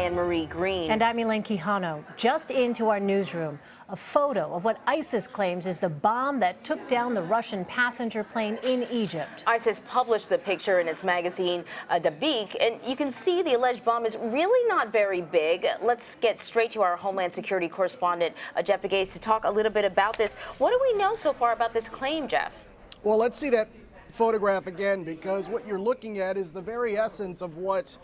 Anne-Marie Green. And I'm Elaine Quijano. Just into our newsroom, a photo of what ISIS claims is the bomb that took down the Russian passenger plane in Egypt. ISIS published the picture in its magazine, Pegues, and you can see the alleged bomb is really not very big. Let's get straight to our Homeland Security correspondent, Jeff Pegues, to talk a little bit about this. What do we know so far about this claim, Jeff? Well, let's see that photograph again, because what you're looking at is the very essence of what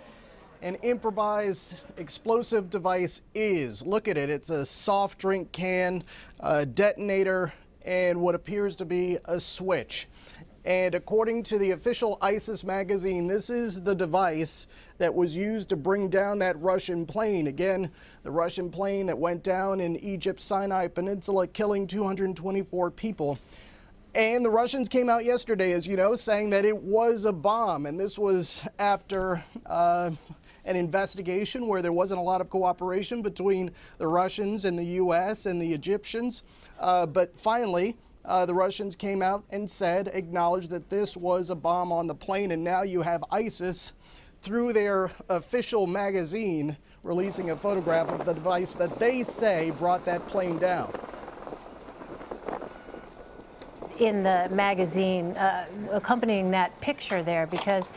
an improvised explosive device is. Look at it. It's a soft drink can, a detonator, and what appears to be a switch. And according to the official ISIS magazine, this is the device that was used to bring down that Russian plane. Again, the Russian plane that went down in Egypt's Sinai Peninsula, killing 224 people. And the Russians came out yesterday, as you know, saying that it was a bomb. And this was after an investigation where there wasn't a lot of cooperation between the Russians and the U.S. and the Egyptians. But finally, the Russians came out and acknowledged that this was a bomb on the plane. And now you have ISIS, through their official magazine, releasing a photograph of the device that they say brought that plane down. In the magazine accompanying that picture there, because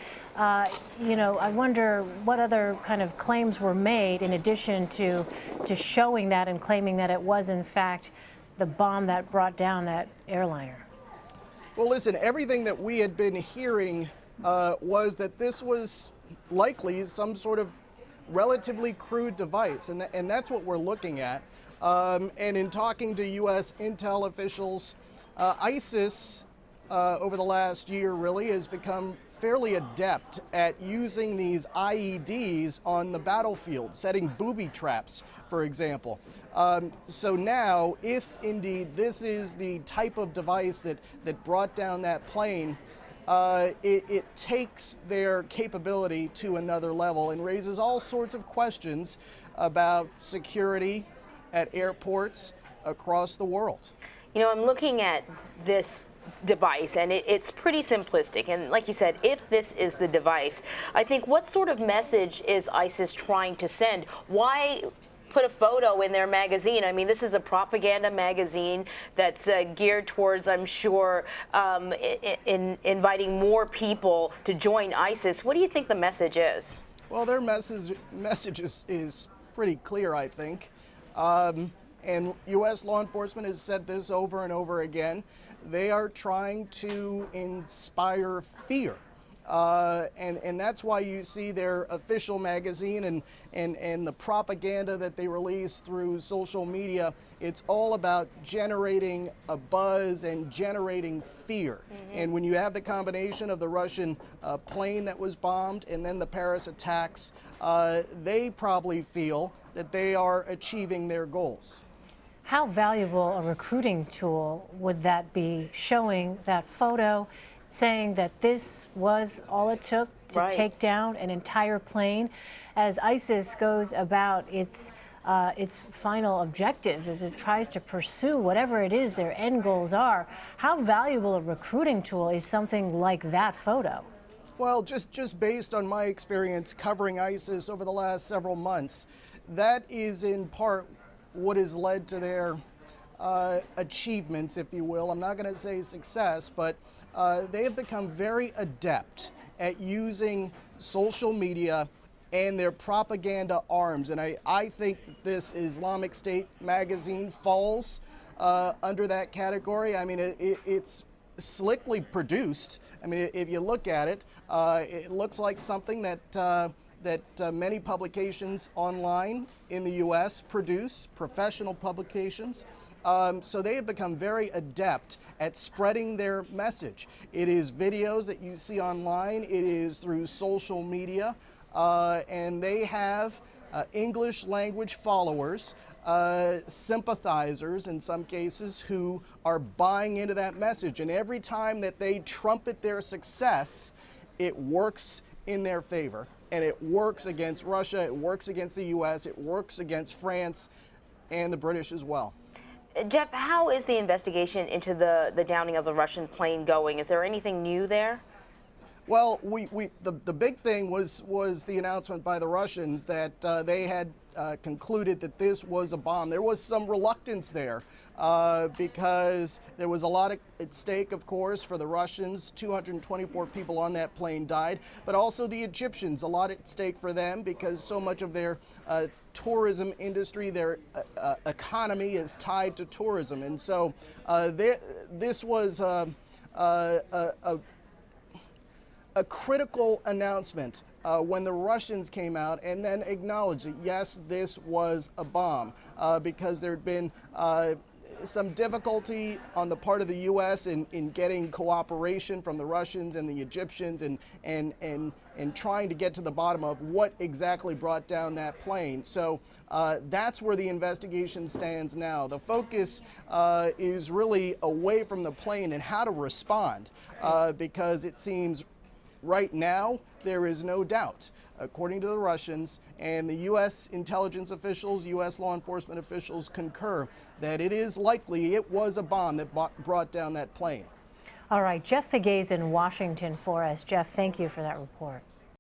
you know, I wonder what other kind of claims were made in addition to showing that and claiming that it was in fact the bomb that brought down that airliner. Well, listen, everything that we had been hearing was that this was likely some sort of relatively crude device, and that's what we're looking at. And in talking to U.S. intel officials, ISIS, over the last year, really has become fairly adept at using these IEDs on the battlefield, setting booby traps, for example. So now, if indeed this is the type of device that brought down that plane, it takes their capability to another level and raises all sorts of questions about security at airports across the world. You know, I'm looking at this device, and it's pretty simplistic. And like you said, if this is the device, I think what sort of message is ISIS trying to send? Why put a photo in their magazine? I mean, this is a propaganda magazine that's geared towards, I'm sure, inviting more people to join ISIS. What do you think the message is? Well, their message is pretty clear, I think. And U.S. law enforcement has said this over and over again. They are trying to inspire fear. And that's why you see their official magazine and the propaganda that they release through social media. It's all about generating a buzz and generating fear. Mm-hmm. And when you have the combination of the Russian plane that was bombed and then the Paris attacks, they probably feel that they are achieving their goals. How valuable a recruiting tool would that be, showing that photo, saying that this was all it took to take down an entire plane, as ISIS goes about its final objectives, as it tries to pursue whatever it is their end goals are? How valuable a recruiting tool is something like that photo? Well, just based on my experience covering ISIS over the last several months, that is in part what has led to their achievements, if you will. I'm not going to say success, but they have become very adept at using social media and their propaganda arms. And I think that this Islamic State magazine falls under that category. I mean, it's slickly produced. I mean, if you look at it, it looks like something that many publications online in the U.S. produce, professional publications. So they have become very adept at spreading their message. It is videos that you see online, it is through social media, and they have English language followers, sympathizers in some cases, who are buying into that message. And every time that they trumpet their success, it works in their favor. And it works against Russia, it works against the U.S., it works against France and the British as well. Jeff, how is the investigation into the downing of the Russian plane going? Is there anything new there? Well, the big thing was the announcement by the Russians that they had concluded that this was a bomb. There was some reluctance there because there was a lot at stake, of course, for the Russians. 224 people on that plane died, but also the Egyptians, a lot at stake for them because so much of their tourism industry, their economy is tied to tourism. And so this was a critical announcement when the Russians came out and then acknowledged that, yes, this was a bomb because there had been some difficulty on the part of the U.S. in getting cooperation from the Russians and the Egyptians and trying to get to the bottom of what exactly brought down that plane. So that's where the investigation stands now. The focus is really away from the plane and how to respond because it seems right now, there is no doubt, according to the Russians, and the U.S. intelligence officials, U.S. law enforcement officials concur that it is likely it was a bomb that brought down that plane. All right, Jeff Pegues in Washington for us. Jeff, thank you for that report.